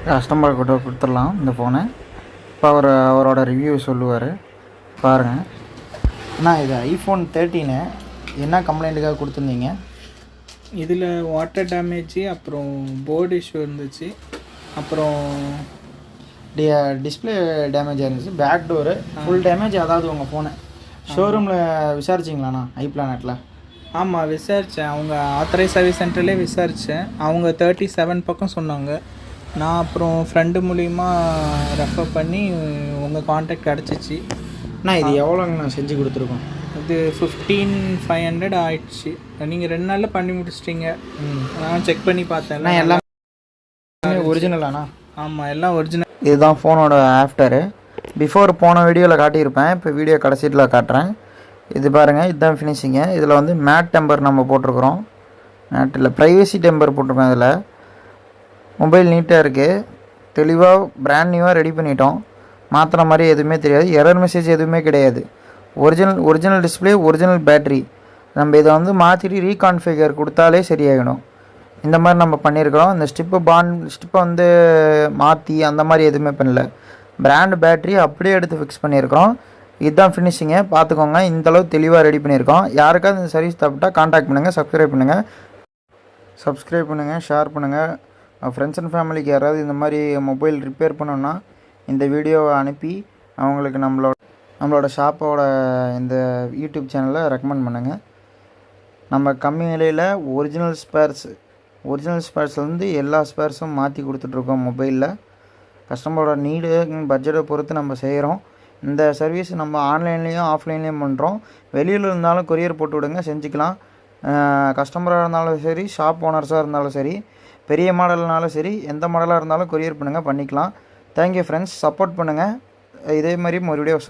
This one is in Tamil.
கஸ்டமர் கிட்ட கொடுத்துடலாம் இந்த ஃபோனை. இப்போ அவரோட ரிவ்யூ சொல்லுவார் பாருங்கள். அண்ணா இது ஐஃபோன் 13 என்ன கம்ப்ளைண்ட்டுக்காக கொடுத்துருந்தீங்க? இதில் வாட்டர் டேமேஜ், அப்புறம் போர்டு இஷ்யூ இருந்துச்சு, அப்புறம் டிஸ்பிளே டேமேஜ் இருந்துச்சு, பேக் டோரு ஃபுல் டேமேஜ். அதாவது உங்கள் ஃபோனை ஷோரூமில் விசாரிச்சிங்களாண்ணா ஐப்ளானெட்டில்? ஆமாம் விசாரித்தேன். அவங்க ஆத்தரைஸ் சர்வீஸ் சென்டர்லேயே விசாரித்தேன். அவங்க 37 பக்கம் சொன்னாங்க. நான் அப்புறம் ஃப்ரெண்டு மூலிமா ரெஃபர் பண்ணி உங்கள் கான்டாக்ட் கிடச்சிச்சு. அண்ணா இது எவ்வளோங்கண்ணா செஞ்சு கொடுத்துருக்கோம்? இது 15,500 ஆயிடுச்சு. நீங்கள் 2 நாளில் பண்ணி முடிச்சிட்டிங்க. நான் செக் பண்ணி பார்த்தேன். எல்லாமே ஒரிஜினலாண்ணா? ஆமாம் எல்லாம் ஒரிஜினல். இதுதான் ஃபோனோட ஆஃப்டரு. பிஃபோர் போன வீடியோவில் காட்டியிருப்பேன், இப்போ வீடியோ கடைசியில் காட்டுறேன். இது பாருங்கள், இதுதான் ஃபினிஷிங்கு. இதில் வந்து மேட் டெம்பர் நம்ம போட்டிருக்கிறோம். மேட் இல்லை, ப்ரைவசி டெம்பர் போட்டிருக்கோம். இதில் மொபைல் நீட்டாக இருக்குது, தெளிவாக பிராண்ட் நியூவாக ரெடி பண்ணிட்டோம். மாற்றுற மாதிரி எதுவுமே தெரியாது, எரர் மெசேஜ் எதுவுமே கிடையாது. Original display, original battery. நம்ம இதை வந்து மாற்றிட்டு ரீகான்ஃபிகர் கொடுத்தாலே சரியாகிடும். இந்த மாதிரி நம்ம பண்ணியிருக்கிறோம். இந்த ஸ்டிப்பை வந்து மாற்றி அந்த மாதிரி எதுவுமே பண்ணல. பிராண்டு பேட்ரி அப்படியே எடுத்து ஃபிக்ஸ் பண்ணியிருக்கிறோம். இதுதான் ஃபினிஷிங்கை பார்த்துக்கோங்க. இந்தளவு தெளிவாக ரெடி பண்ணியிருக்கோம். யாருக்காவது இந்த சர்வீஸ் தேவைப்பட்டால் கான்டாக்ட் பண்ணுங்கள். சப்ஸ்கிரைப் பண்ணுங்கள், ஷேர் பண்ணுங்கள். ஃப்ரெண்ட்ஸ் அண்ட் ஃபேமிலிக்கு யாராவது இந்த மாதிரி மொபைல் ரிப்பேர் பண்ணோன்னா இந்த வீடியோவை அனுப்பி அவங்களுக்கு நம்மளோட ஷாப்போட இந்த யூடியூப் சேனலை ரெக்கமெண்ட் பண்ணுங்கள். நம்ம கம்மி விலையில் ஒரிஜினல் ஸ்பேர்ஸ்லேருந்து எல்லா ஸ்பேர்ஸும் மாற்றி கொடுத்துட்ருக்கோம் மொபைலில். கஸ்டமரோட நீடு பட்ஜெட்டை பொறுத்து நம்ம செய்கிறோம். இந்த சர்வீஸ் நம்ம ஆன்லைன்லேயும் ஆஃப்லைன்லேயும் பண்ணுறோம். வெளியில் இருந்தாலும் கொரியர் போட்டு விடுங்க, செஞ்சுக்கலாம். கஸ்டமராக இருந்தாலும் சரி, ஷாப் ஓனர்ஸாக இருந்தாலும் சரி, பெரிய மாடல்னாலும் சரி, எந்த மாடலாக இருந்தாலும் கொரியர் பண்ணுங்கள், பண்ணிக்கலாம். தேங்க்யூ ஃப்ரெண்ட்ஸ், சப்போர்ட் பண்ணுங்கள். இதே மாதிரி மறுபடியும்